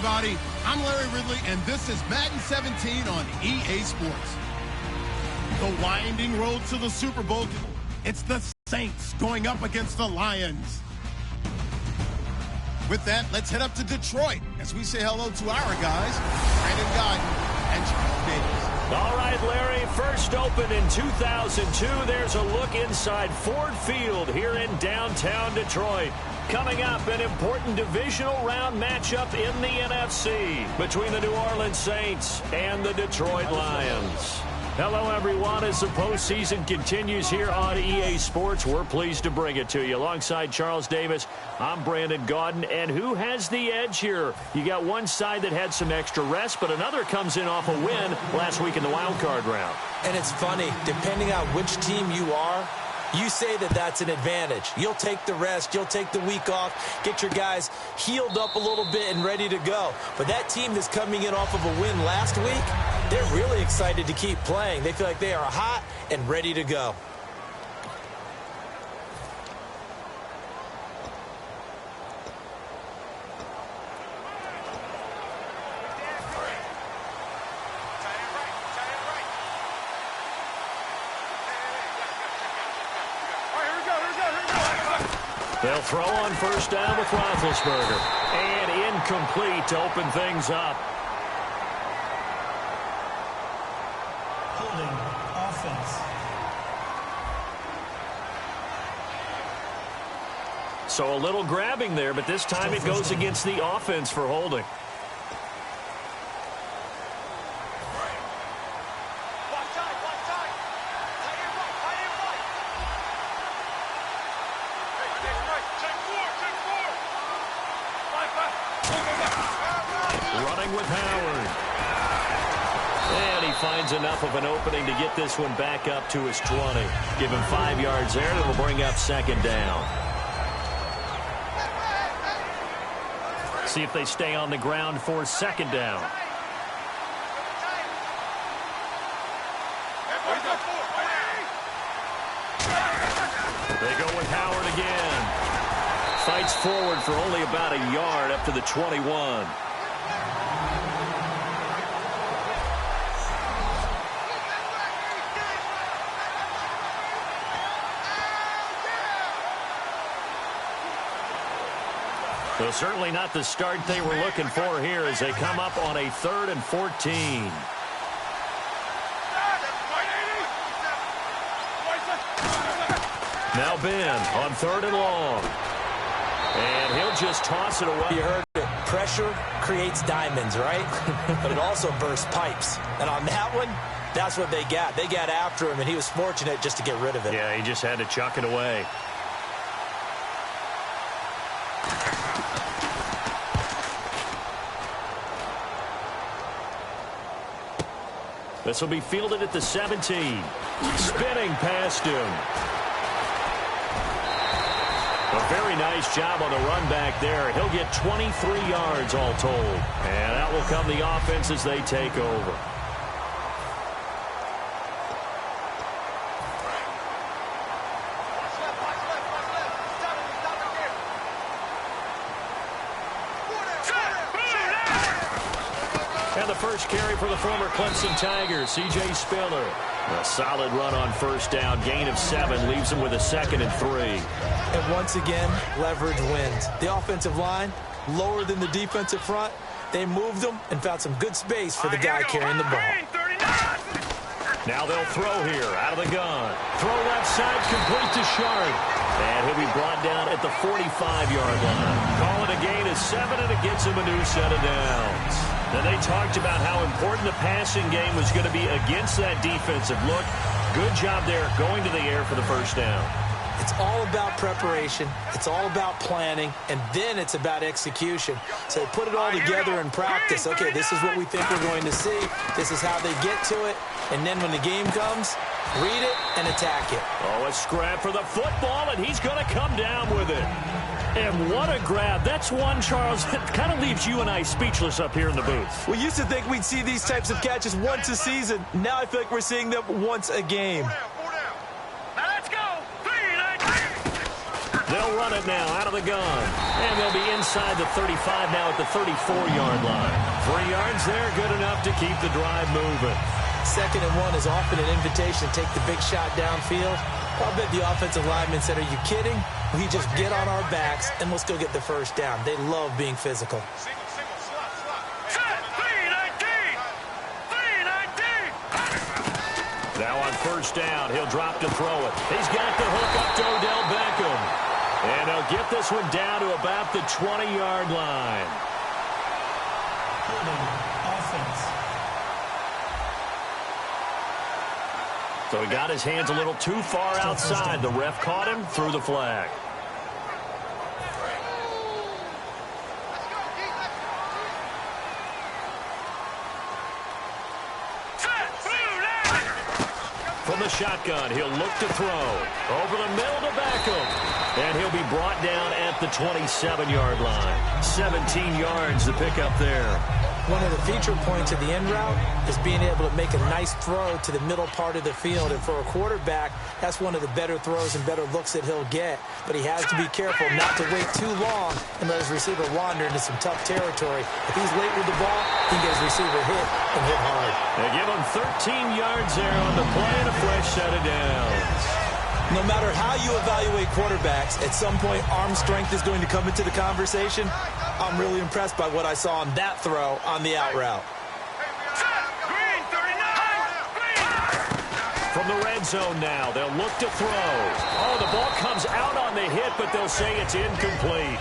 everybody. I'm Larry Ridley, and this is Madden 17 on EA Sports. The winding road to the Super Bowl. It's the Saints going up against the Lions. With that, let's head up to Detroit as we say hello to our guys, Brandon Godden and Charles Davis. All right, Larry, first opened in 2002. There's a look inside Ford Field here in downtown Detroit. Coming up, an important divisional round matchup in the NFC between the New Orleans Saints and the Detroit Lions. Hello, everyone. As the postseason continues here on EA Sports, we're pleased to bring it to you. Alongside Charles Davis, I'm Brandon Gaudin. And who has the edge here? You got one side that had some extra rest, but another comes in off a win last week in the wild card round. And it's funny, depending on which team you are, you say that that's an advantage. You'll take the rest. You'll take the week off. Get your guys healed up a little bit and ready to go. But that team that's coming in off of a win last week, they're really excited to keep playing. They feel like they are hot and ready to go. They'll throw on first down with Roethlisberger. And incomplete to open things up. Holding offense. So a little grabbing there, but this time it goes against the offense for holding. With Howard. And he finds enough of an opening to get this one back up to his 20. Give him 5 yards there, and it'll bring up second down. See if they stay on the ground for second down. They go with Howard again. Fights forward for only about a yard up to the 21. So certainly not the start they were looking for here as they come up on a 3rd and 14. Now Ben on 3rd and long. And he'll just toss it away. You heard it. Pressure creates diamonds, right? But it also bursts pipes. And on that one, that's what they got. They got after him, and he was fortunate just to get rid of it. Yeah, he just had to chuck it away. This will be fielded at the 17. Spinning past him. A very nice job on the run back there. He'll get 23 yards all told. And that will come the offense as they take over. And the first carry for the former Clemson Tigers, C.J. Spiller. A solid run on first down. Gain of 7 leaves him with a 2nd and 3. And once again, leverage wins. The offensive line, lower than the defensive front. They moved them and found some good space for the guy carrying the ball. Now they'll throw here out of the gun. Throw left side, complete to Sharp. And he'll be brought down at the 45-yard line. Call it a gain of 7, and it gets him a new set of downs. Now, they talked about how important the passing game was going to be against that defensive look. Good job there going to the air for the first down. It's all about preparation. It's all about planning. And then it's about execution. So they put it all together in practice. Okay, this is what we think we're going to see. This is how they get to it. And then when the game comes, read it and attack it. Oh, a scrap for the football, and he's going to come down with it. And what a grab. That's one, Charles, that kind of leaves you and I speechless up here in the booth. We used to think we'd see these types of catches once a season. Now I feel like we're seeing them once a game. They'll They'll run it now out of the gun. And they'll be inside the 35 now at the 34-yard line. 3 yards there, good enough to keep the drive moving. 2nd and 1 is often an invitation to take the big shot downfield. I'll bet the offensive lineman said, are you kidding? We just get on our backs and we'll still get the first down. They love being physical. Now on 1st down, he'll drop to throw it. He's got the hook up to Odell Beckham. And he'll get this one down to about the 20-yard line. Offense. So he got his hands a little too far outside. The ref caught him, threw the flag. From the shotgun, he'll look to throw. Over the middle to Beckham. And he'll be brought down at the 27-yard line. 17 yards to pick up there. One of the feature points of the end route is being able to make a nice throw to the middle part of the field. And for a quarterback, that's one of the better throws and better looks that he'll get. But he has to be careful not to wait too long and let his receiver wander into some tough territory. If he's late with the ball, he can get his receiver hit and hit hard. They give him 13 yards there on the play and a fresh set of downs. No matter how you evaluate quarterbacks, at some point arm strength is going to come into the conversation. I'm really impressed by what I saw on that throw on the out route. From the red zone now, they'll look to throw. Oh, the ball comes out on the hit, but they'll say it's incomplete.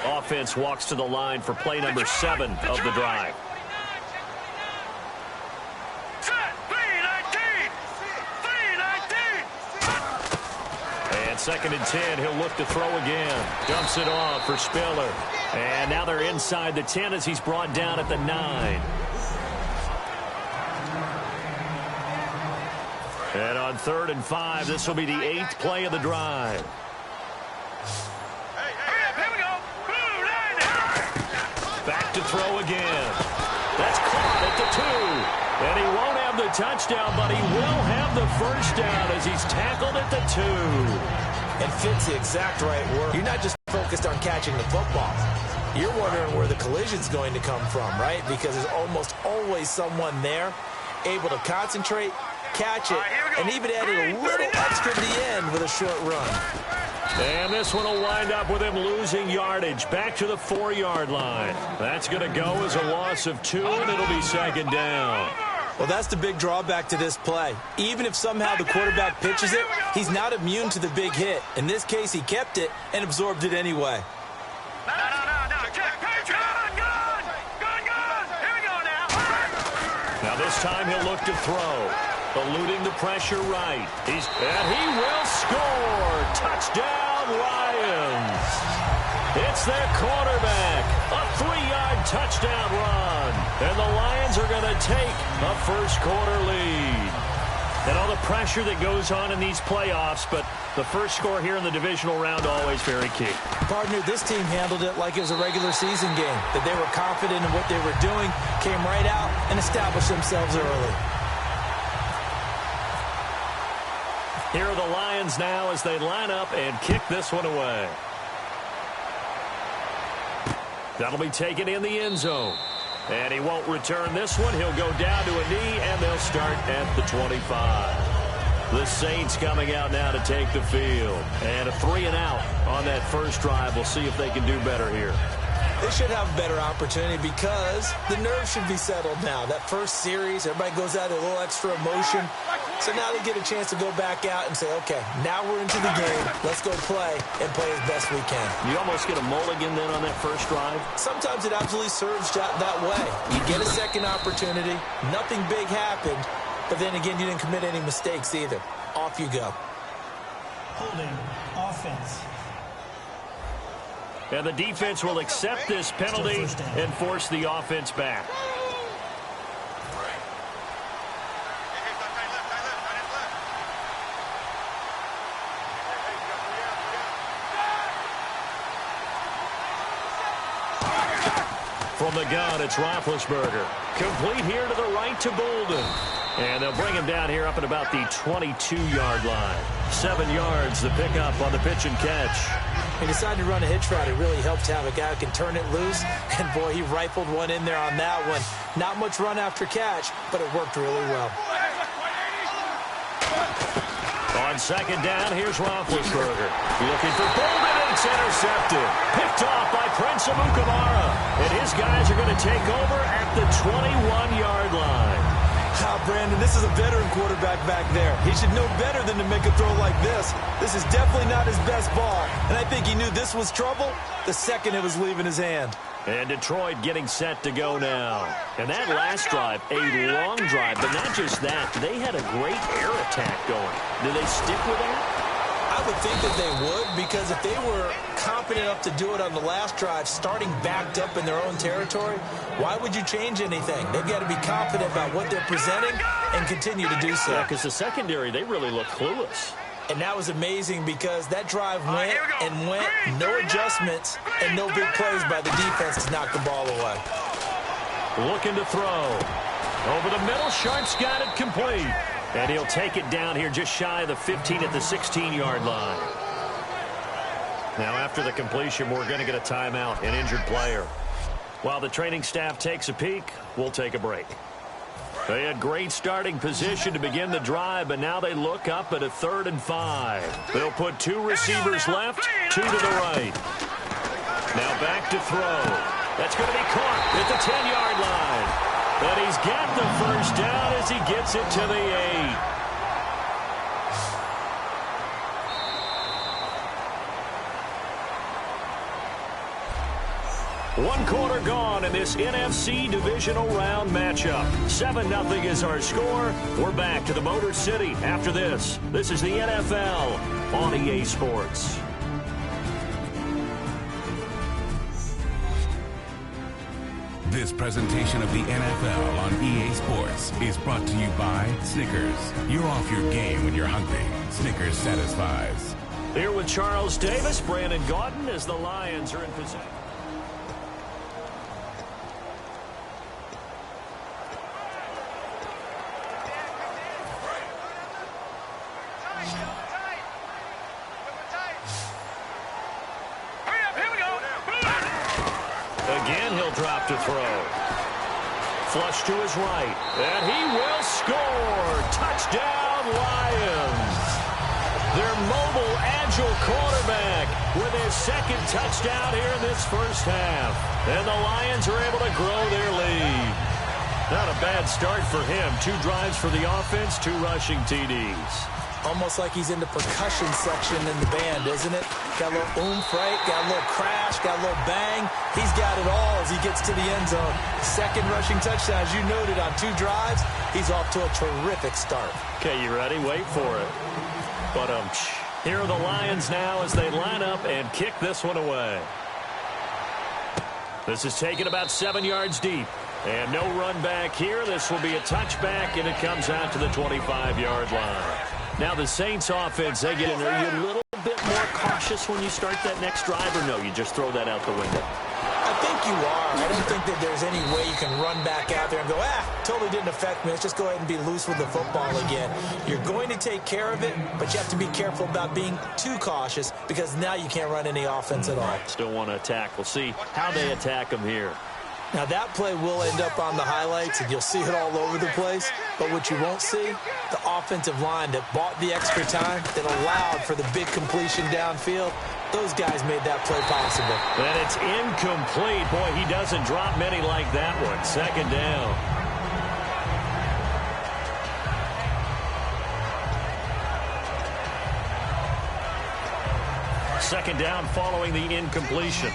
Offense walks to the line for play number 7 of the drive. And 2nd and 10, he'll look to throw again. Dumps it off for Spiller. And now they're inside the 10 as he's brought down at the 9. And on 3rd and 5, this will be the 8th play of the drive. Back to throw again. That's caught at the 2. And he won't have the touchdown, but he will have the first down as he's tackled at the 2. And fits the exact right word. You're not just focused on catching the football. You're wondering where the collision's going to come from, right? Because there's almost always someone there able to concentrate, catch it, and even added a little extra at the end with a short run. And this one will wind up with him losing yardage back to the 4-yard line. That's going to go as a loss of 2, and it'll be 2nd down. Well, that's the big drawback to this play. Even if somehow the quarterback pitches it, he's not immune to the big hit. In this case, he kept it and absorbed it anyway. Now this time he'll look to throw. Eluding the pressure right. And he will score. Touchdown, Lions. It's their quarterback. A 3-yard touchdown run. And the Lions are going to take a first-quarter lead. And all the pressure that goes on in these playoffs, but the first score here in the divisional round always very key. Partner, this team handled it like it was a regular season game. That they were confident in what they were doing, came right out, and established themselves early. Here are the Lions now as they line up and kick this one away. That'll be taken in the end zone. And he won't return this one. He'll go down to a knee, and they'll start at the 25. The Saints coming out now to take the field. And a 3-and-out on that first drive. We'll see if they can do better here. They should have a better opportunity because the nerves should be settled now. That first series, everybody goes out with a little extra emotion. So now they get a chance to go back out and say, okay, now we're into the game. Let's go play and play as best we can. You almost get a mulligan then on that first drive? Sometimes it absolutely serves that way. You get a second opportunity. Nothing big happened. But then again, you didn't commit any mistakes either. Off you go. Holding offense. And the defense will accept this penalty and force the offense back. From the gun, it's Roethlisberger. Complete here to the right to Bolden. And they'll bring him down here up at about the 22-yard line. 7 yards, the pickup on the pitch and catch. He decided to run a hitch route. It really helped to have a guy who can turn it loose. And, boy, he rifled one in there on that one. Not much run after catch, but it worked really well. On second down, here's Roethlisberger. Looking for Bolden, and it's intercepted. Picked off by Prince Amukamara. And his guys are going to take over at the 21-yard line. Brandon, this is a veteran quarterback back there. He should know better than to make a throw like this. This is definitely not his best ball. And I think he knew this was trouble the second it was leaving his hand. And Detroit getting set to go now. And that last drive, a long drive, but not just that. They had a great air attack going. Do they stick with that? I would think that they would, because if they were confident enough to do it on the last drive, starting backed up in their own territory, why would you change anything? They've got to be confident about what they're presenting and continue to do so. Yeah, because the secondary, they really look clueless. And that was amazing because that drive went and went, no adjustments and no big plays by the defense to knock the ball away. Looking to throw. Over the middle, Sharp's got it complete. And he'll take it down here just shy of the 15 at the 16-yard line. Now, after the completion, we're going to get a timeout, an injured player. While the training staff takes a peek, we'll take a break. They had great starting position to begin the drive, but now they look up at a 3rd and 5. They'll put 2 receivers left, 2 to the right. Now back to throw. That's going to be caught at the 10-yard line. But he's got the first down as he gets it to the 8. 1 quarter gone in this NFC divisional round matchup. 7-0 is our score. We're back to the Motor City after this. This is the NFL on EA Sports. This presentation of the NFL on EA Sports is brought to you by Snickers. You're off your game when you're hungry. Snickers satisfies. Here with Charles Davis, Brandon Gaudin as the Lions are in possession. Again, he'll drop to throw. Flush to his right. And he will score. Touchdown, Lions. Their mobile, agile quarterback with his 2nd touchdown here in this first half. And the Lions are able to grow their lead. Not a bad start for him. 2 drives for the offense, 2 rushing TDs. Almost like he's in the percussion section in the band, isn't it? Got a little oomph, right? Got a little crash, got a little bang. He's got it all as he gets to the end zone. 2nd rushing touchdown, as you noted, on 2 drives. He's off to a terrific start. Okay, you ready? Wait for it. But here are the Lions now as they line up and kick this one away. This is taken about 7 yards deep. And no run back here. This will be a touchback, and it comes out to the 25-yard line. Now the Saints offense, they get in there. Are you a little bit more cautious when you start that next drive, or no, you just throw that out the window? I think you are. I don't think that there's any way you can run back out there and go, totally didn't affect me. Let's just go ahead and be loose with the football again. You're going to take care of it, but you have to be careful about being too cautious because now you can't run any offense at all. Still want to attack. We'll see how they attack them here. Now, that play will end up on the highlights, and you'll see it all over the place. But what you won't see, the offensive line that bought the extra time, that allowed for the big completion downfield, those guys made that play possible. And it's incomplete. Boy, he doesn't drop many like that one. 2nd down. Second down following the incompletion.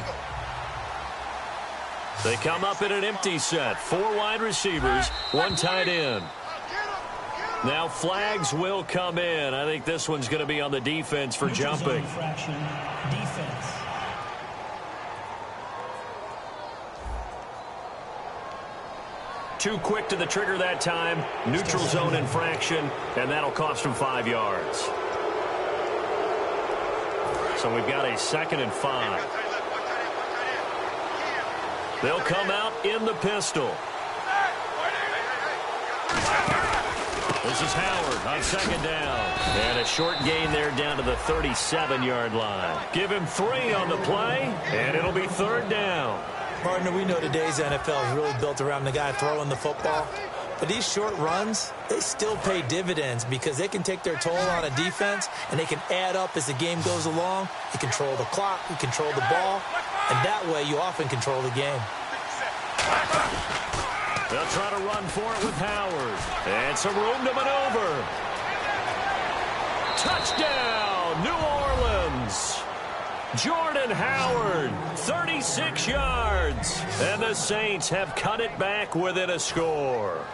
They come up in an empty set. 4 wide receivers, 1 tight end. Now flags will come in. I think this one's going to be on the defense for jumping. Defense. Too quick to the trigger that time. Neutral zone infraction, and that'll cost him 5 yards. So we've got a 2nd and 5. They'll come out in the pistol. This is Howard on second down. And a short gain there down to the 37-yard line. Give him 3 on the play, and it'll be third down. Partner, we know today's NFL is really built around the guy throwing the football. But these short runs, they still pay dividends because they can take their toll on a defense, and they can add up as the game goes along. You control the clock, you control the ball, and that way you often control the game. They'll try to run for it with Howard. And some room to maneuver. Touchdown, New Orleans. Jordan Howard, 36 yards. And the Saints have cut it back within a score.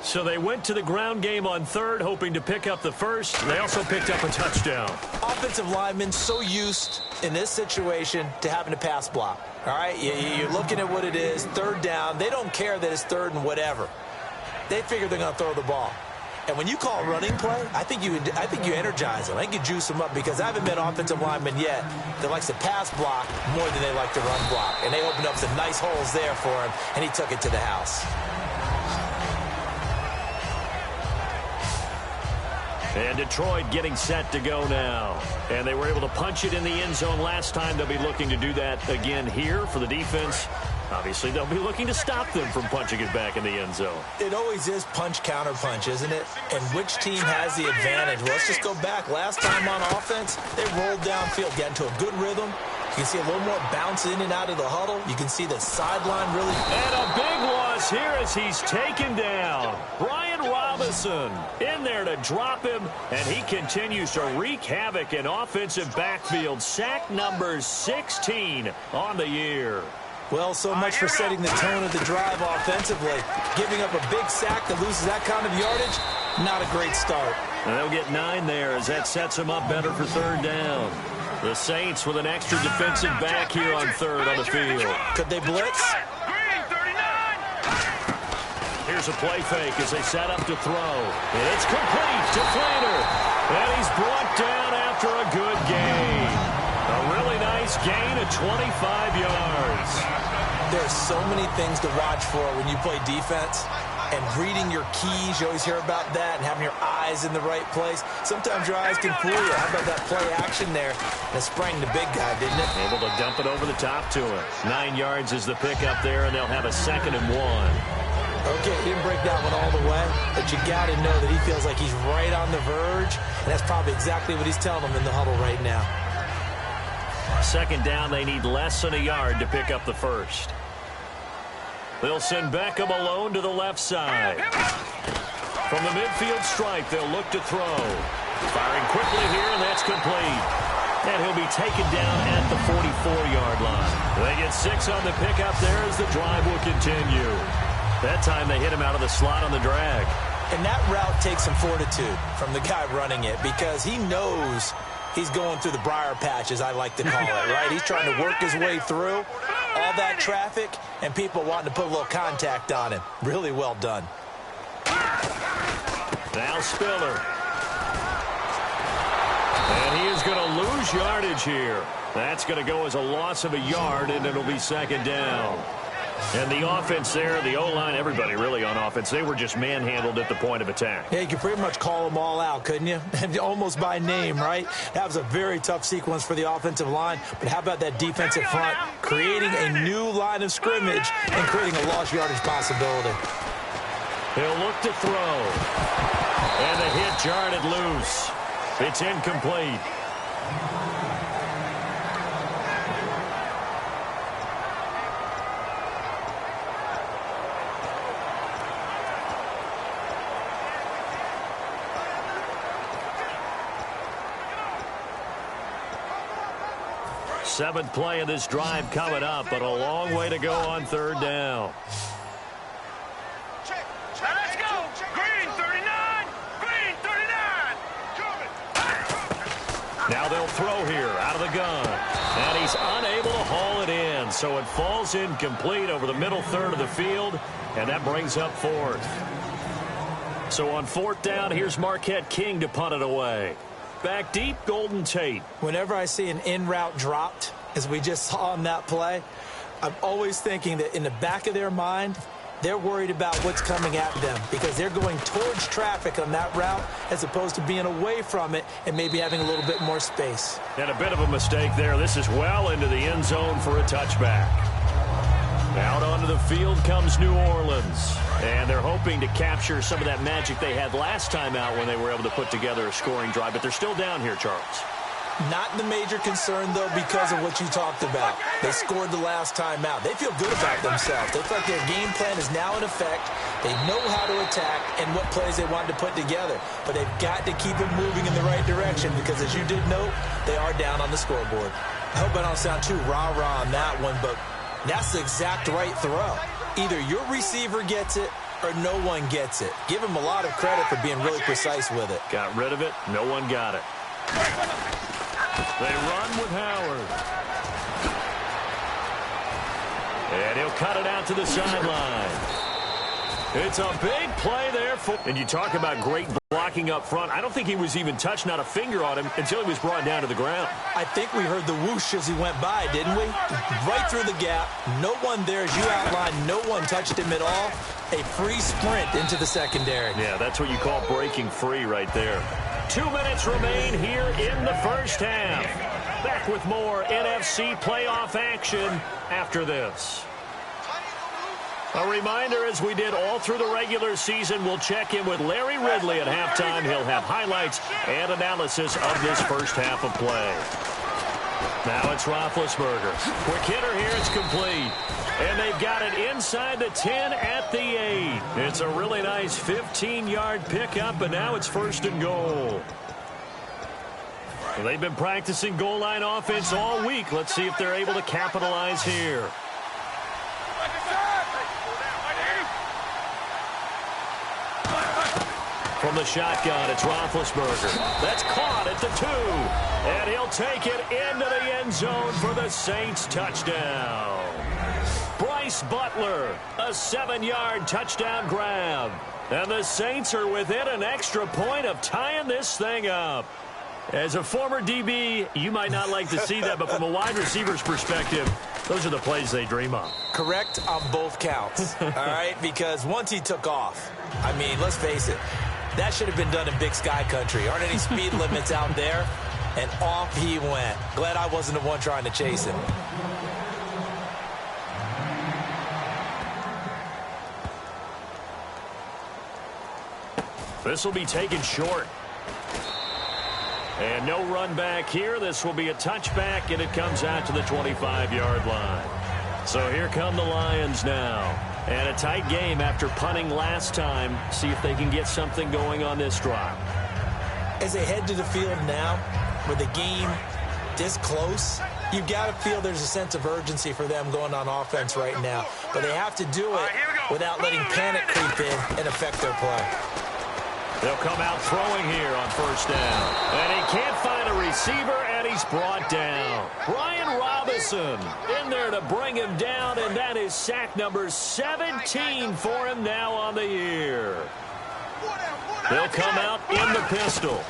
So they went to the ground game on third, hoping to pick up the first. They also picked up a touchdown. Offensive linemen so used in this situation to having to pass block. All right, you're looking at what it is, third down. They don't care that it's third and whatever. They figure they're going to throw the ball. And when you call a running play, I think you energize them. I think you juice them up because I haven't met offensive linemen yet that likes to pass block more than they like to run block. And they opened up some nice holes there for him, and he took it to the house. And Detroit getting set to go now. And they were able to punch it in the end zone last time. They'll be looking to do that again here for the defense. Obviously, they'll be looking to stop them from punching it back in the end zone. It always is punch-counter-punch, isn't it? And which team has the advantage? Well, let's just go back. Last time on offense, they rolled downfield, got into a good rhythm. You can see a little more bounce in and out of the huddle. You can see the sideline really. And a big loss here as he's taken down. Brian Robinson in there to drop him, and he continues to wreak havoc in offensive backfield. Sack number 16 on the year. Well, so much for setting the tone of the drive offensively. Giving up a big sack that loses that kind of yardage, not a great start. And they'll get 9 there as that sets them up better for third down. The Saints with an extra defensive back here on third on the field. Could they blitz? Here's a play fake as they set up to throw. And it's complete to Flander. And he's brought down after a good gain. A really nice gain of 25 yards. There's so many things to watch for when you play defense. And reading your keys, you always hear about that, and having your eyes in the right place. Sometimes your eyes can fool you. How about that play action there? And it sprang the big guy, didn't it? Able to dump it over the top to him. 9 yards is the pickup there, and they'll have a 2nd and 1. Okay, he didn't break that one all the way, but you got to know that he feels like he's right on the verge, and that's probably exactly what he's telling them in the huddle right now. 2nd down, they need less than a yard to pick up the first. They'll send Beckham alone to the left side. From the midfield stripe, they'll look to throw. Firing quickly here, and that's complete. And he'll be taken down at the 44-yard line. They get 6 on the pickup there as the drive will continue. That time they hit him out of the slot on the drag. And that route takes some fortitude from the guy running it because he knows he's going through the briar patch, as I like to call it, right? He's trying to work his way through all that traffic and people wanting to put a little contact on him. Really well done. Now Spiller. And he is going to lose yardage here. That's going to go as a loss of a yard, and it'll be 2nd down. And the offense there, the O-line, everybody really on offense, they were just manhandled at the point of attack. Yeah, you could pretty much call them all out, couldn't you? Almost by name, right? That was a very tough sequence for the offensive line. But how about that defensive front creating a new line of scrimmage and creating a lost yardage possibility? He'll look to throw. And the hit jarred it loose. It's incomplete. Seventh play of this drive coming up, but a long way to go on third down. Let's go! Green 39! Green 39! Now they'll throw here out of the gun. And he's unable to haul it in, so it falls incomplete over the middle third of the field, and that brings up 4th. So on 4th down, here's Marquette King to punt it away. Back deep, Golden Tate. Whenever I see an in route dropped, as we just saw on that play, I'm always thinking that in the back of their mind, they're worried about what's coming at them because they're going towards traffic on that route as opposed to being away from it and maybe having a little bit more space. And a bit of a mistake there. This is well into the end zone for a touchback. Out onto the field comes New Orleans. And they're hoping to capture some of that magic they had last time out when they were able to put together a scoring drive. But they're still down here, Charles. Not the major concern, though, because of what you talked about. They scored the last time out. They feel good about themselves. They feel like their game plan is now in effect. They know how to attack and what plays they want to put together. But they've got to keep them moving in the right direction because, as you did note, they are down on the scoreboard. I hope I don't sound too rah-rah on that one, but that's the exact right throw. Either your receiver gets it or no one gets it. Give him a lot of credit for being really precise with it. Got rid of it. No one got it. They run with Howard. And he'll cut it out to the sideline. It's a big play there. And you talk about great blocking up front. I don't think he was even touched, not a finger on him, until he was brought down to the ground. I think we heard the whoosh as he went by, didn't we? Right through the gap. No one there, as you outlined. No one touched him at all. A free sprint into the secondary. Yeah, that's what you call breaking free right there. 2 minutes remain here in the first half. Back with more NFC playoff action after this. A reminder, as we did all through the regular season, we'll check in with Larry Ridley at halftime. He'll have highlights and analysis of this first half of play. Now it's Roethlisberger. Quick hitter here, it's complete. And they've got it inside the 10 at the 8. It's a really nice 15-yard pickup, and now it's 1st and goal. Well, they've been practicing goal line offense all week. Let's see if they're able to capitalize here. From the shotgun, it's Roethlisberger. That's caught at the 2. And he'll take it into the end zone for the Saints touchdown. Bryce Butler, a 7-yard touchdown grab. And the Saints are within an extra point of tying this thing up. As a former DB, you might not like to see that, but from a wide receiver's perspective, those are the plays they dream of. Correct on both counts, all right? Because once he took off, I mean, let's face it, that should have been done in Big Sky Country. Aren't any speed limits out there? And off he went. Glad I wasn't the one trying to chase him. This will be taken short. And no run back here. This will be a touchback, and it comes out to the 25-yard line. So here come the Lions now. And a tight game after punting last time. See if they can get something going on this drive. As they head to the field now, with the game this close, you've got to feel there's a sense of urgency for them going on offense right now. But they have to do it without letting panic creep in and affect their play. They'll come out throwing here on 1st down. And he can't find a receiver, and he's brought down. Brian Robinson in there to bring him down, and that is sack number 17 for him now on the year. They'll come out in the pistol.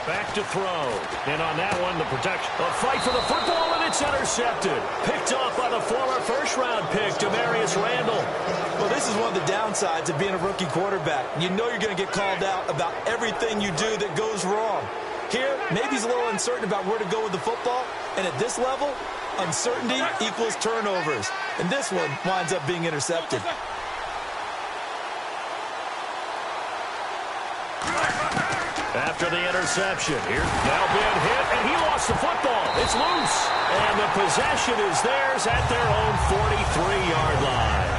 Back to throw. And on that one, the protection. A fight for the football, and it's intercepted. Picked off by the former first-round pick, Demarius Randall. Well, this is one of the downsides of being a rookie quarterback. You know you're going to get called out about everything you do that goes wrong. Here, maybe he's a little uncertain about where to go with the football. And at this level, uncertainty equals turnovers. And this one winds up being intercepted. After the interception, here now being hit, and he lost the football. It's loose, and the possession is theirs at their own 43-yard line.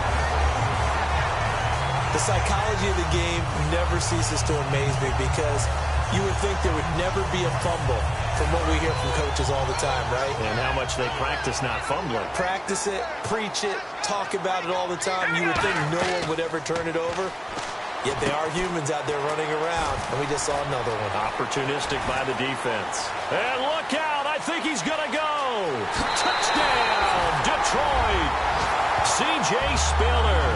The psychology of the game never ceases to amaze me because you would think there would never be a fumble from what we hear from coaches all the time, right? And how much they practice not fumbling. Practice it, preach it, talk about it all the time. You would think no one would ever turn it over. Yet they are humans out there running around, and we just saw another one. Opportunistic by the defense. And look out, I think he's going to go. Touchdown, Detroit. C.J. Spiller,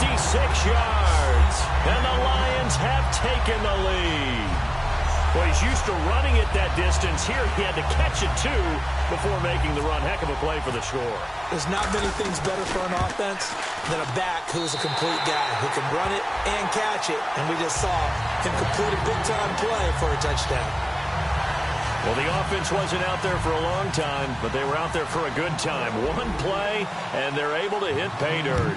56 yards. And the Lions have taken the lead. Well, he's used to running it that distance. Here he had to catch it, too, before making the run. Heck of a play for the score. There's not many things better for an offense than a back who's a complete guy who can run it and catch it. And we just saw him complete a big-time play for a touchdown. Well, the offense wasn't out there for a long time, but they were out there for a good time. One play, and they're able to hit pay dirt.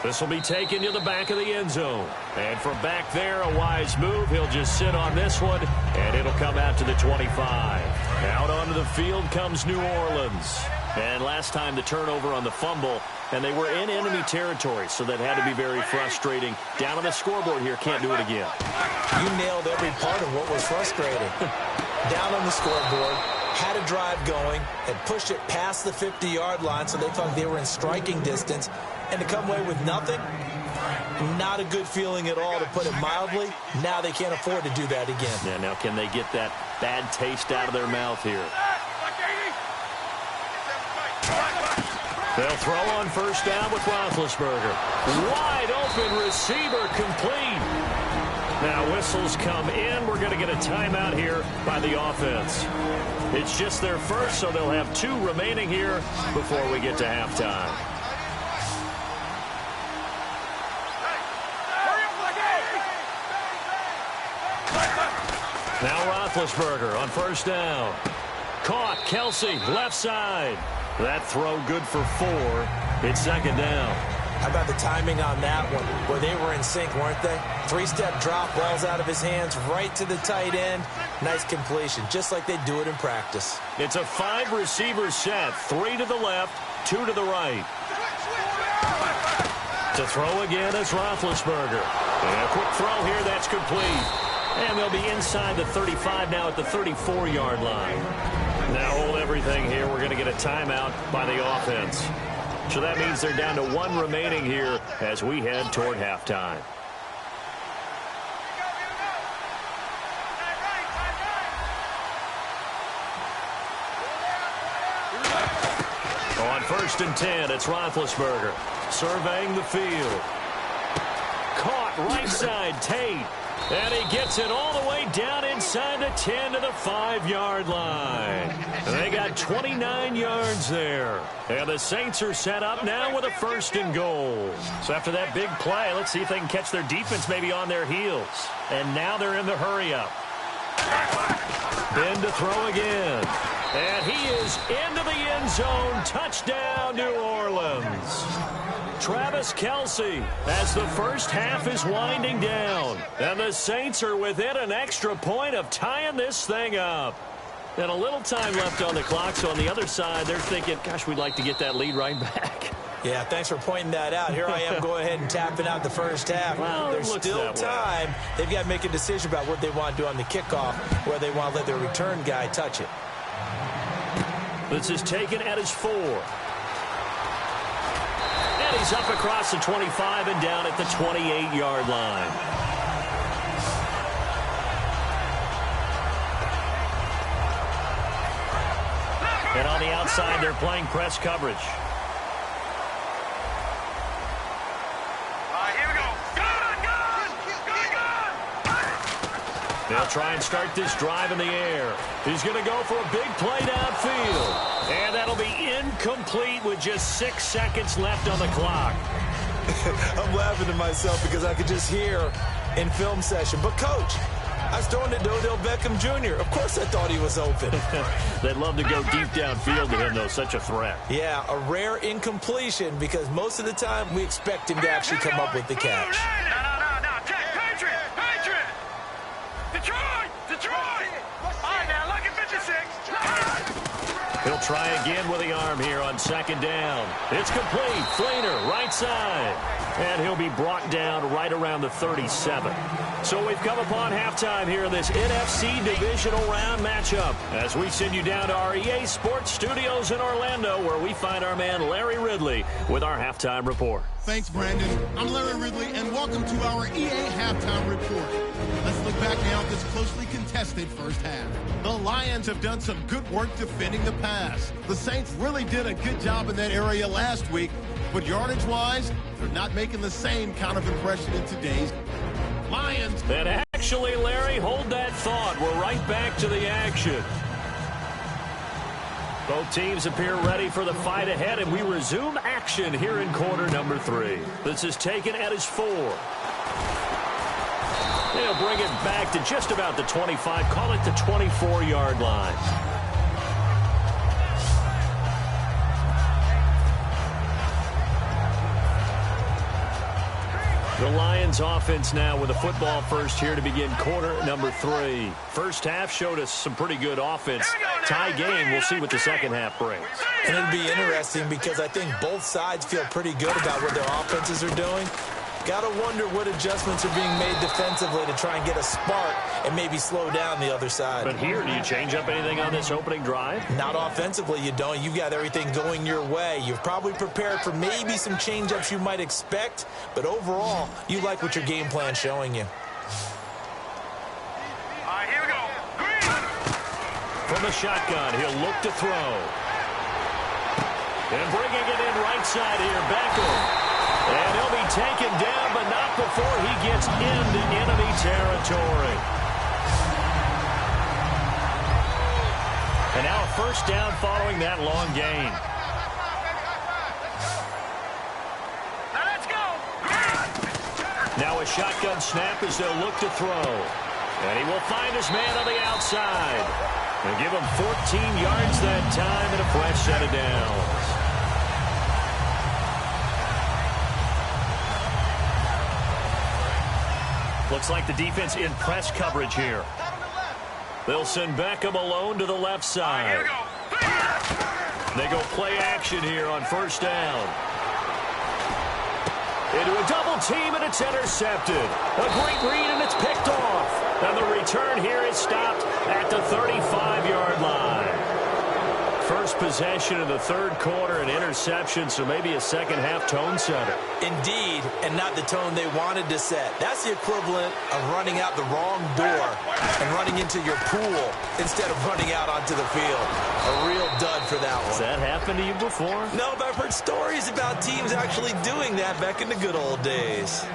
This will be taken to the back of the end zone. And from back there, a wise move. He'll just sit on this one, and it'll come out to the 25. Out onto the field comes New Orleans. And last time the turnover on the fumble, and they were in enemy territory, so that had to be very frustrating. Down on the scoreboard here, can't do it again. You nailed every part of what was frustrating. Down on the scoreboard, had a drive going, had pushed it past the 50-yard line, so they thought they were in striking distance. And to come away with nothing, not a good feeling at all, to put it mildly. Now they can't afford to do that again. Yeah, now can they get that bad taste out of their mouth here? They'll throw on first down with Roethlisberger. Wide open receiver, complete. Now whistles come in. We're going to get a timeout here by the offense. It's just their first, so they'll have 2 remaining here before we get to halftime. Now Roethlisberger on first down. Caught. Kelsey, left side. That throw good for 4. It's second down. How about the timing on that one, where they were in sync, weren't they? 3-step drop, balls out of his hands, right to the tight end. Nice completion, just like they do it in practice. It's a 5-receiver set. 3 to the left, 2 to the right. To throw again is Roethlisberger. And a quick throw here, that's complete. And they'll be inside the 35 now at the 34-yard line. Now hold everything here. We're going to get a timeout by the offense. So that means they're down to 1 remaining here as we head toward halftime. On first and 10, it's Roethlisberger surveying the field. Caught right side, Tate. And he gets it all the way down inside the 10 to the 5-yard line. They got 29 yards there. And the Saints are set up now with a 1st and goal. So after that big play, let's see if they can catch their defense maybe on their heels. And now they're in the hurry-up. Ben to throw again. And he is into the end zone. Touchdown, New Orleans. Travis Kelsey as the first half is winding down. And the Saints are within an extra point of tying this thing up. And a little time left on the clock, so on the other side, they're thinking, gosh, we'd like to get that lead right back. Yeah, thanks for pointing that out. Here I am going ahead and tapping out the first half. Well, there's still time. They've got to make a decision about what they want to do on the kickoff, where they want to let their return guy touch it. This is taken at his 4. And he's up across the 25 and down at the 28-yard line. And on the outside, they're playing press coverage. Here we go. They'll try and start this drive in the air. He's going to go for a big play downfield. And that'll be incomplete with just 6 seconds left on the clock. I'm laughing to myself because I could just hear in film session, but coach, I was throwing to Odell Beckham Jr. Of course I thought he was open. They'd love to go deep downfield to him, though. Such a threat. Yeah, a rare incompletion because most of the time we expect him to actually come up with the catch. No. Patriot. Detroit. All right, now, look at 56. He'll try again with the arm here on second down. It's complete. Fleener, right side. And he'll be brought down right around the 37. So we've come upon halftime here in this NFC Divisional Round matchup as we send you down to our EA Sports Studios in Orlando where we find our man Larry Ridley with our halftime report. Thanks, Brandon. I'm Larry Ridley, and welcome to our EA Halftime Report. Let's look back now at this closely contested first half. The Lions have done some good work defending the pass. The Saints really did a good job in that area last week, but yardage-wise, they're not making the same kind of impression in today's. Lions. And actually, Larry, hold that thought. We're right back to the action. Both teams appear ready for the fight ahead, and we resume action here in quarter number 3. This is taken at his 4. They'll bring it back to just about the 25, call it the 24-yard line. The Lions offense now with a football first here to begin quarter number 3. First half showed us some pretty good offense. Tie game, we'll see what the second half brings. And it'll be interesting because I think both sides feel pretty good about what their offenses are doing. Got to wonder what adjustments are being made defensively to try and get a spark and maybe slow down the other side. But here, do you change up anything on this opening drive? Not offensively, you don't. You've got everything going your way. You've probably prepared for maybe some change-ups you might expect, but overall, you like what your game plan's showing you. All right, here we go. From the shotgun, he'll look to throw. And bringing it in right side here, Beckham. And he'll be taken down, but not before he gets into enemy territory. And now a first down following that long gain. Now let's go. Now a shotgun snap as they'll look to throw. And he will find his man on the outside. And give him 14 yards that time and a fresh set of downs. Looks like the defense in press coverage here. They'll send Beckham alone to the left side. Here we go. They go play action here on first down. Into a double team, and it's intercepted. A great read, and it's picked off. And the return here is stopped at the 35-yard line. First possession of the third quarter, an interception, so maybe a second-half tone setter. Indeed, and not the tone they wanted to set. That's the equivalent of running out the wrong door and running into your pool instead of running out onto the field. A real dud for that one. Has that happened to you before? No, but I've heard stories about teams actually doing that back in the good old days.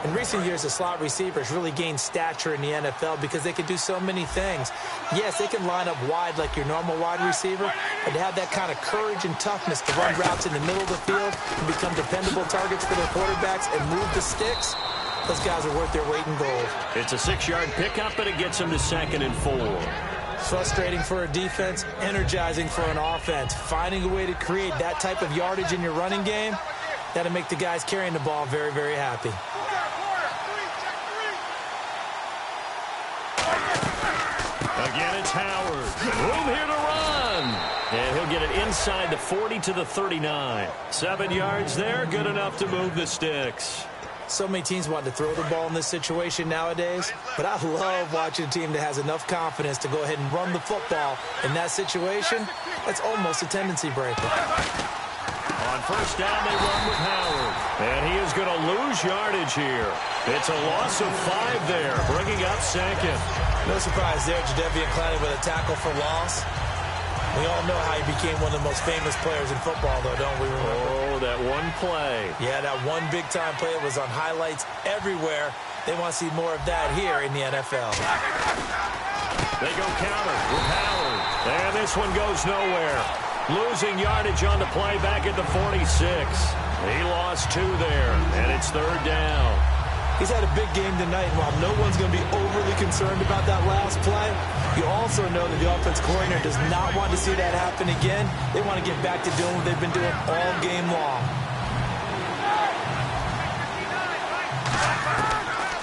In recent years, the slot receivers really gained stature in the NFL because they can do so many things. Yes, they can line up wide like your normal wide receiver, but to have that kind of courage and toughness to run routes in the middle of the field and become dependable targets for their quarterbacks and move the sticks, those guys are worth their weight in gold. It's a 6-yard pickup, and it gets them to 2nd and 4. Frustrating for a defense, energizing for an offense. Finding a way to create that type of yardage in your running game, that'll make the guys carrying the ball very, very happy. Again, it's Howard. Room here to run. And he'll get it inside the 40 to the 39. 7 yards there, good enough to move the sticks. So many teams want to throw the ball in this situation nowadays, but I love watching a team that has enough confidence to go ahead and run the football in that situation. That's almost a tendency breaker. On first down, they run with Howard. And he is going to lose yardage here. It's a loss of 5 there, bringing up 2nd. No surprise there, Jadeveon Clowney with a tackle for loss. We all know how he became one of the most famous players in football, though, don't we? Oh, that one play. Yeah, that one big-time play was on highlights everywhere. They want to see more of that here in the NFL. They go counter with Howard. And this one goes nowhere. Losing yardage on the play back at the 46. He lost 2 there, and it's 3rd down. He's had a big game tonight, and while no one's going to be overly concerned about that last play, you also know that the offense coordinator does not want to see that happen again. They want to get back to doing what they've been doing all game long.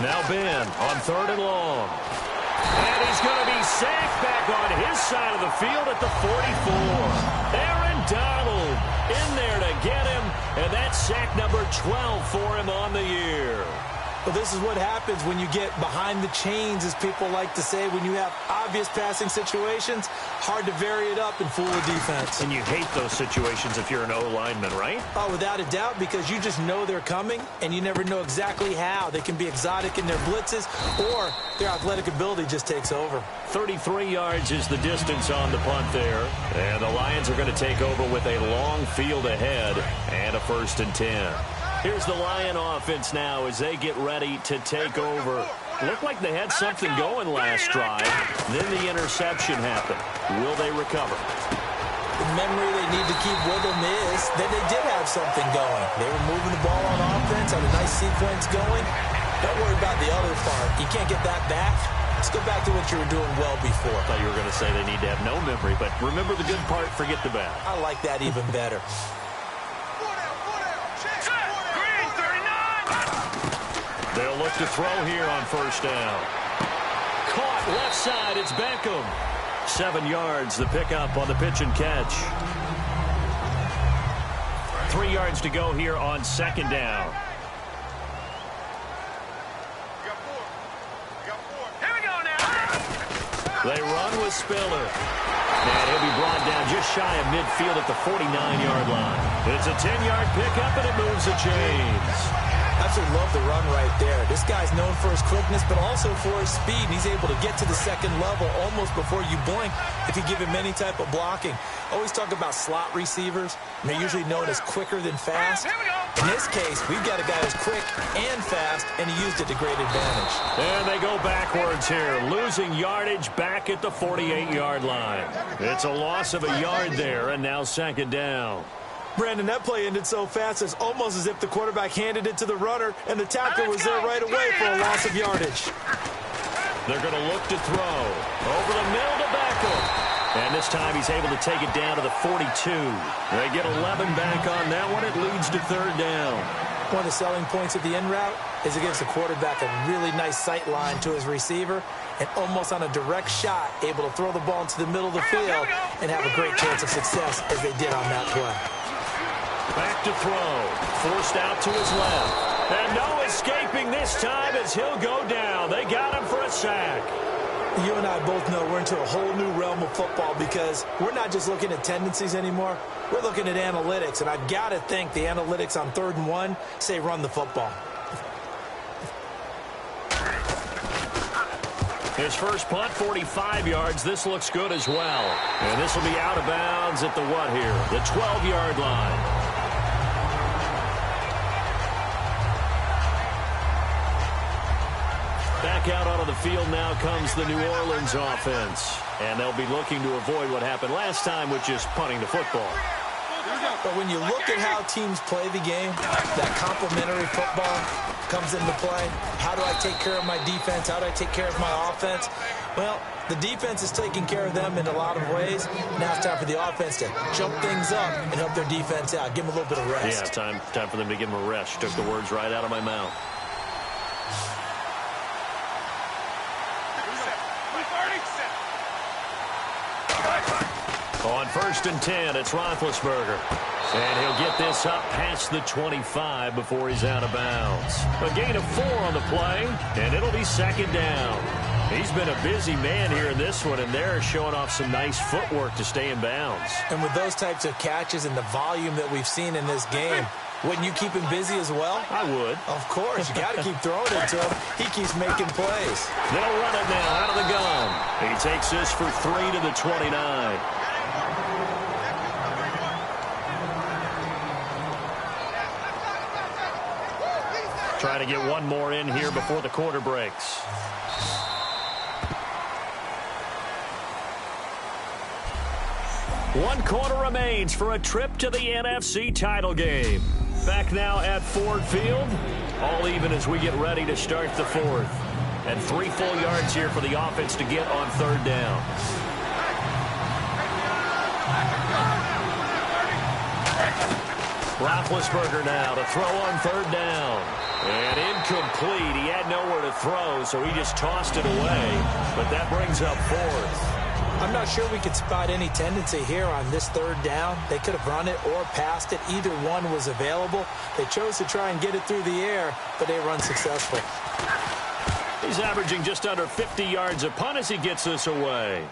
Now Ben on 3rd and long. And he's going to be sacked back on his side of the field at the 44. Aaron Donald in there to get him, and that's sack number 12 for him on the year. Well, this is what happens when you get behind the chains, as people like to say. When you have obvious passing situations, hard to vary it up and fool the defense. And you hate those situations if you're an O-lineman, right? Oh, without a doubt, because you just know they're coming, and you never know exactly how. They can be exotic in their blitzes, or their athletic ability just takes over. 33 yards is the distance on the punt there. And the Lions are going to take over with a long field ahead and a 1st and 10. Here's the Lion offense now as they get ready to take over Looked like they had something going last drive. Then the interception happened. Will they recover? The memory they need to keep with them is that they did have something going. They were moving the ball on offense, had a nice sequence going. Don't worry about the other part. You can't get that back. Let's go back to what you were doing well before. I thought you were going to say they need to have no memory, but remember the good part, forget the bad. I like that even better. They'll look to throw here on first down. Caught left side, it's Beckham. 7 yards, the pickup on the pitch and catch. 3 yards to go here on second down. Here we go now. They run with Spiller. And he'll be brought down just shy of midfield at the 49-yard line. It's a 10-yard pickup, and it moves the chains. Absolutely love the run right there. This guy's known for his quickness, but also for his speed. And he's able to get to the second level almost before you blink if you give him any type of blocking. Always talk about slot receivers, and they're usually known as quicker than fast. In this case, we've got a guy who's quick and fast, and he used it to great advantage. And they go backwards here, losing yardage back at the 48-yard line. It's a loss of a yard there, and now second down. Brandon, that play ended so fast, it's almost as if the quarterback handed it to the runner, and the tackle was there right away for a loss of yardage. They're going to look to throw. Over the middle to Beckham. And this time he's able to take it down to the 42. They get 11 back on that one. It leads to third down. One of the selling points of the in route is it gives the quarterback a really nice sight line to his receiver, and almost on a direct shot, able to throw the ball into the middle of the field and have a great chance of success as they did on that play. Back to throw. Forced out to his left. And no escaping this time as he'll go down. They got him for a sack. You and I both know we're into a whole new realm of football because we're not just looking at tendencies anymore. We're looking at analytics, and I've got to think the analytics on 3rd and 1 say run the football. His first punt, 45 yards. This looks good as well. And this will be out of bounds at the what here? The 12-yard line. Back out onto the field now comes the New Orleans offense. And they'll be looking to avoid what happened last time, which is punting the football. But when you look at how teams play the game, that complementary football comes into play. How do I take care of my defense? How do I take care of my offense? Well, the defense is taking care of them in a lot of ways. Now it's time for the offense to jump things up and help their defense out. Give them a little bit of rest. Yeah, time for them to give them a rest. Took the words right out of my mouth. On 1st and 10, it's Roethlisberger. And he'll get this up past the 25 before he's out of bounds. A gain of 4 on the play, and it'll be second down. He's been a busy man here in this one, and they're showing off some nice footwork to stay in bounds. And with those types of catches and the volume that we've seen in this game, wouldn't you keep him busy as well? I would. Of course. You got to keep throwing it to him. He keeps making plays. They'll run it now out of the gun. He takes this for 3 to the 29. Trying to get one more in here before the quarter breaks. One quarter remains for a trip to the NFC title game. Back now at Ford Field. All even as we get ready to start the 4th. And 3 full yards here for the offense to get on 3rd down. Roethlisberger now to throw on 3rd down. And incomplete. He had nowhere to throw, so he just tossed it away. But that brings up 4th. I'm not sure we could spot any tendency here on this 3rd down. They could have run it or passed it. Either one was available. They chose to try and get it through the air, but they run successful. He's averaging just under 50 yards a punt as he gets this away.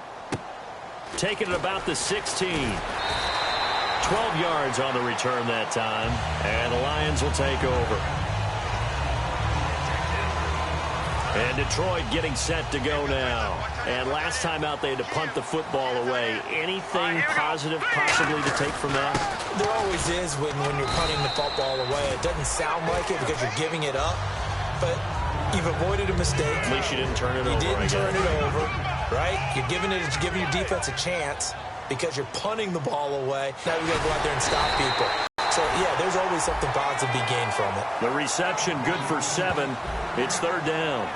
Taking it about the 16. 12 yards on the return that time. And the Lions will take over. And Detroit getting set to go now. And last time out, they had to punt the football away. Anything positive possibly to take from that? There always is when you're punting the football away. It doesn't sound like it because you're giving it up. But You've avoided a mistake. At least you didn't turn it over. You didn't turn it over, right? You're giving your defense a chance because you're punting the ball away. Now we got to go out there and stop people. So, yeah, there's always something positive to be gained from it. The reception good for 7. It's 3rd down.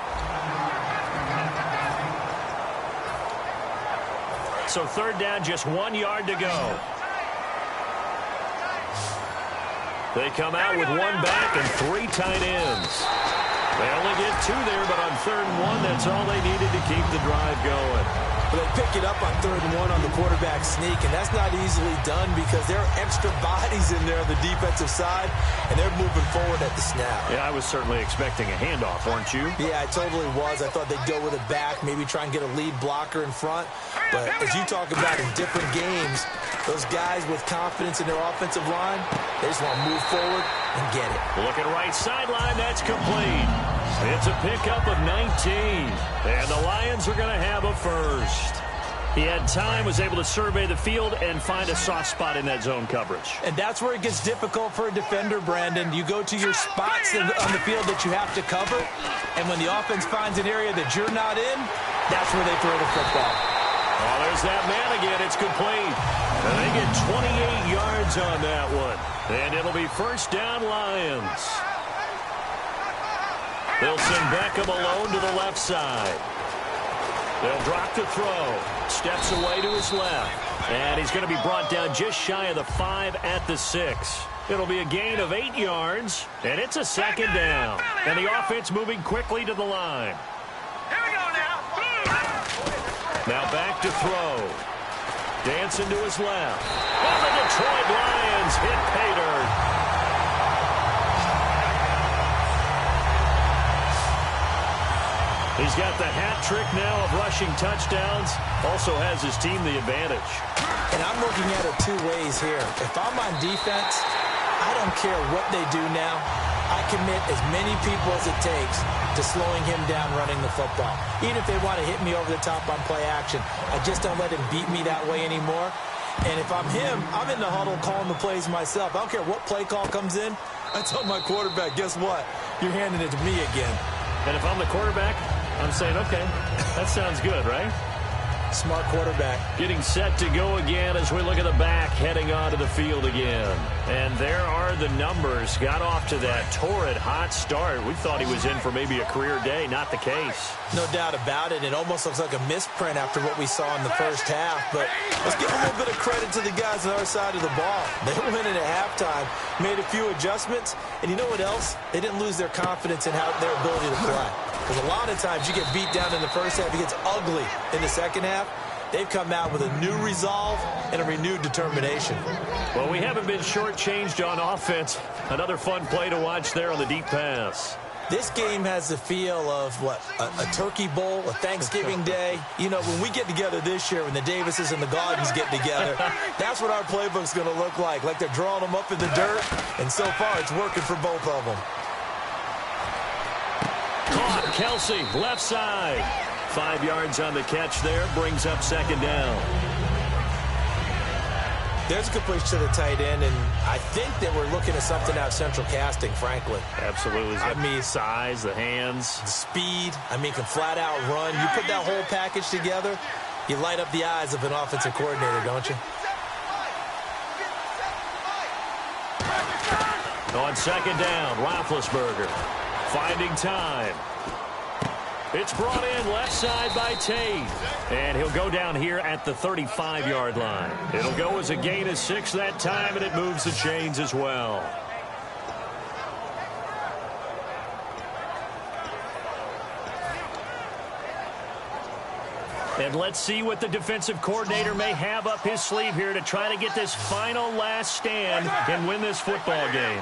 So 3rd down, just 1 yard to go. They come out with 1 back and 3 tight ends. They only get 2 there, but on 3rd and 1, that's all they needed to keep the drive going. But they pick it up on 3rd and 1 on the quarterback sneak, and that's not easily done because there are extra bodies in there on the defensive side, and they're moving forward at the snap. Yeah, I was certainly expecting a handoff, weren't you? Yeah, I totally was. I thought they'd go with it back, maybe try and get a lead blocker in front. But as you talk about in different games, those guys with confidence in their offensive line, they just want to move forward and get it. Looking right sideline, that's complete. It's a pickup of 19, and the Lions are going to have a first. He had time, was able to survey the field and find a soft spot in that zone coverage. And that's where it gets difficult for a defender, Brandon. You go to your spots on the field that you have to cover, and when the offense finds an area that you're not in, that's where they throw the football. Oh, there's that man again. It's complete. And they get 28 yards on that one. And it'll be 1st down Lions. They'll send Beckham alone to the left side. They'll drop to throw. Steps away to his left. And he's going to be brought down just shy of the 5 at the 6. It'll be a gain of 8 yards, and it's a 2nd down. And the offense moving quickly to the line. Here we go now. Now back to throw. Dancing to his left. And the Detroit Lions hit pay dirt. He's got the hat trick now of rushing touchdowns. Also has his team the advantage. And I'm looking at it 2 ways here. If I'm on defense, I don't care what they do now. I commit as many people as it takes to slowing him down running the football. Even if they want to hit me over the top on play action, I just don't let him beat me that way anymore. And if I'm him, I'm in the huddle calling the plays myself. I don't care what play call comes in. I tell my quarterback, guess what? You're handing it to me again. And if I'm the quarterback, I'm saying, okay, that sounds good, right? Smart quarterback. Getting set to go again as we look at the back, heading onto the field again. And there are the numbers. Got off to that torrid hot start. We thought he was in for maybe a career day. Not the case. No doubt about it. It almost looks like a misprint after what we saw in the first half. But let's give a little bit of credit to the guys on our side of the ball. They went in at halftime, made a few adjustments, and you know what else? They didn't lose their confidence in their ability to play. Because a lot of times you get beat down in the first half, it gets ugly in the second half. They've come out with a new resolve and a renewed determination. Well, we haven't been shortchanged on offense. Another fun play to watch there on the deep pass. This game has the feel of, what, a turkey bowl, a Thanksgiving day. You know, when we get together this year, when the Davises and the Gaudens get together, that's what our playbook's going to look like they're drawing them up in the dirt, and so far it's working for both of them. Caught, Kelsey, left side. 5 yards on the catch there, brings up 2nd down. There's a good push to the tight end, and I think that we're looking at something out of central casting, frankly. Absolutely. I mean, size, the hands. The speed, can flat out run. You put that whole package together, you light up the eyes of an offensive coordinator, don't you? On 2nd down, Roethlisberger finding time. It's brought in left side by Tate. And he'll go down here at the 35-yard line. It'll go as a gain of 6 that time, and it moves the chains as well. And let's see what the defensive coordinator may have up his sleeve here to try to get this final last stand and win this football game.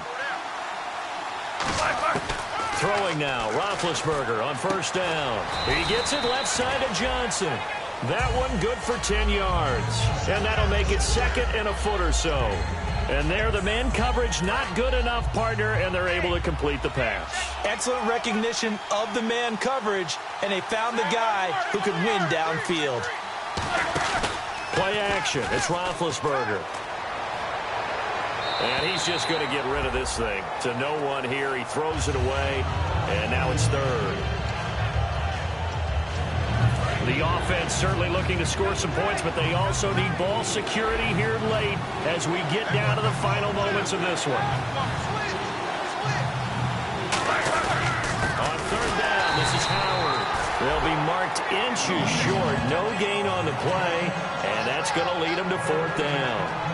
Throwing now, Roethlisberger on 1st down. He gets it left side to Johnson. That one good for 10 yards. And that'll make it 2nd and a foot or so. And there, the man coverage not good enough, partner, and they're able to complete the pass. Excellent recognition of the man coverage, and they found the guy who could win downfield. Play action. It's Roethlisberger. And he's just going to get rid of this thing. To no one here. He throws it away, and now it's third. The offense certainly looking to score some points, but they also need ball security here late as we get down to the final moments of this one. On third down, this is Howard. They'll be marked inches short. No gain on the play, and that's going to lead them to fourth down.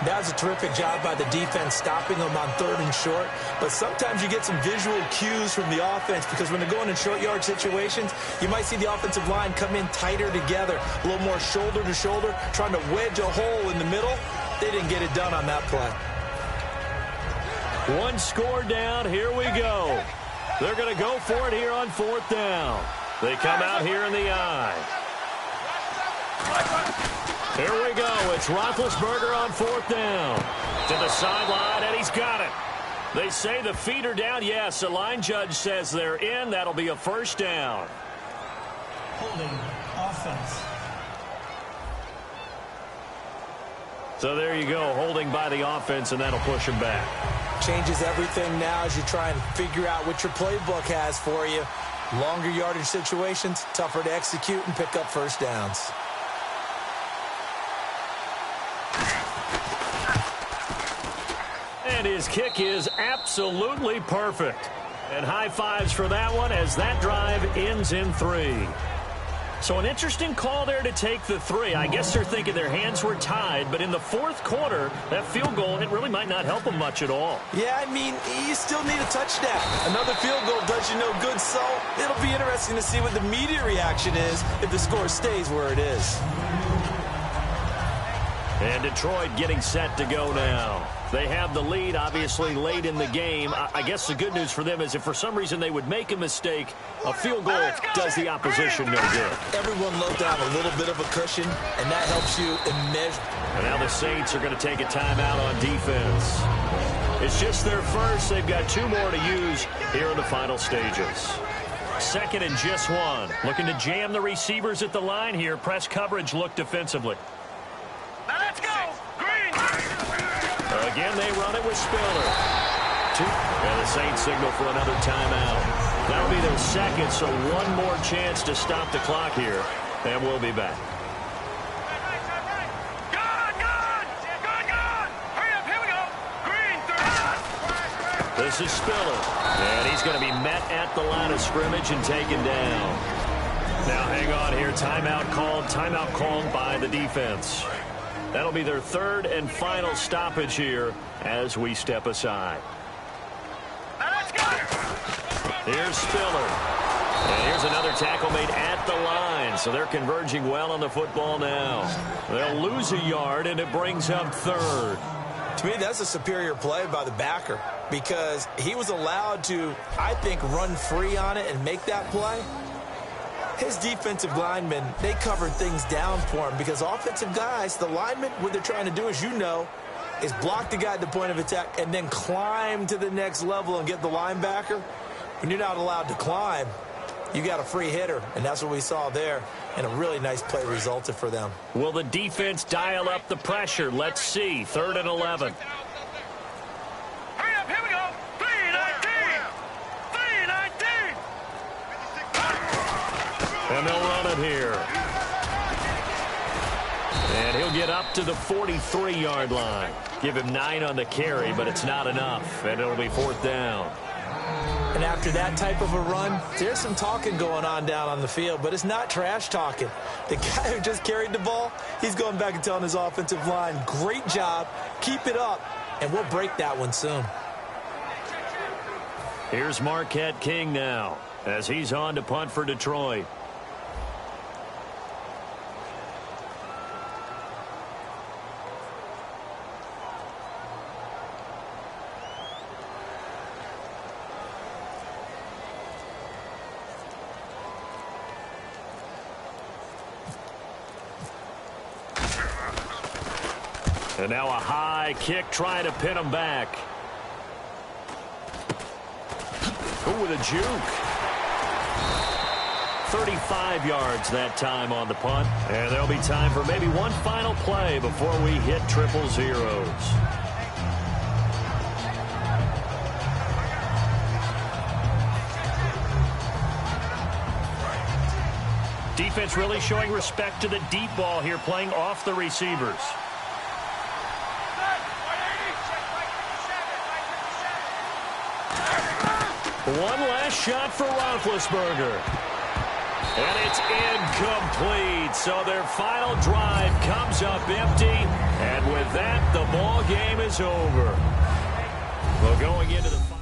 That was a terrific job by the defense stopping them on third and short. But sometimes you get some visual cues from the offense because when they're going in short yard situations, you might see the offensive line come in tighter together, a little more shoulder to shoulder, trying to wedge a hole in the middle. They didn't get it done on that play. One score down. Here we go. They're going to go for it here on fourth down. They come out here in the eye. Here we go. It's Roethlisberger on fourth down. To the sideline, and he's got it. They say the feet are down. Yes, the line judge says they're in. That'll be a first down. Holding offense. So there you go, holding by the offense, and that'll push him back. Changes everything now as you try and figure out what your playbook has for you. Longer yardage situations, tougher to execute and pick up first downs. And his kick is absolutely perfect. And high fives for that one as that drive ends in 3. So an interesting call there to take the 3. I guess they're thinking their hands were tied, but in the fourth quarter, that field goal, it really might not help them much at all. Yeah, I mean, you still need a touchdown. Another field goal does you no good, so it'll be interesting to see what the media reaction is if the score stays where it is. And Detroit getting set to go now. They have the lead, obviously, late in the game. I guess the good news for them is if for some reason they would make a mistake, a field goal does the opposition no good. Everyone looked down a little bit of a cushion, and that helps you immeasurably. And now the Saints are going to take a timeout on defense. It's just their first. They've got 2 more to use here in the final stages. Second and just 1. Looking to jam the receivers at the line here. Press coverage look defensively. Now let's go. Green. Again, they run it with Spiller. 2. And the Saints signal for another timeout. That'll be their second, so one more chance to stop the clock here. And we'll be back. Hurry up, here we go. Green, third. This is Spiller. And he's going to be met at the line of scrimmage and taken down. Now hang on here. Timeout called by the defense. That'll be their third and final stoppage here as we step aside. Now let's go. Here's Spiller. And here's another tackle made at the line. So they're converging well on the football now. They'll lose a yard, and it brings up third. To me, that's a superior play by the backer because he was allowed to, I think, run free on it and make that play. His defensive linemen, they covered things down for him because offensive guys, the linemen, what they're trying to do, as you know, is block the guy at the point of attack and then climb to the next level and get the linebacker. When you're not allowed to climb, you got a free hitter, and that's what we saw there, and a really nice play resulted for them. Will the defense dial up the pressure? Let's see. 3rd and 11. Hurry up, here we go. 3-19. 3-19. And they'll run it here. And he'll get up to the 43-yard line. Give him 9 on the carry, but it's not enough. And it'll be 4th down. And after that type of a run, there's some talking going on down on the field, but it's not trash talking. The guy who just carried the ball, he's going back and telling his offensive line, great job, keep it up, and we'll break that one soon. Here's Marquette King now as he's on to punt for Detroit. And now a high kick trying to pin him back. Oh, with a juke. 35 yards that time on the punt. And there'll be time for maybe one final play before we hit triple zeros. defense really showing respect to the deep ball here, playing off the receivers. One last shot for Roethlisberger. And it's incomplete. So their final drive comes up empty. And with that, the ball game is over. Well, going into the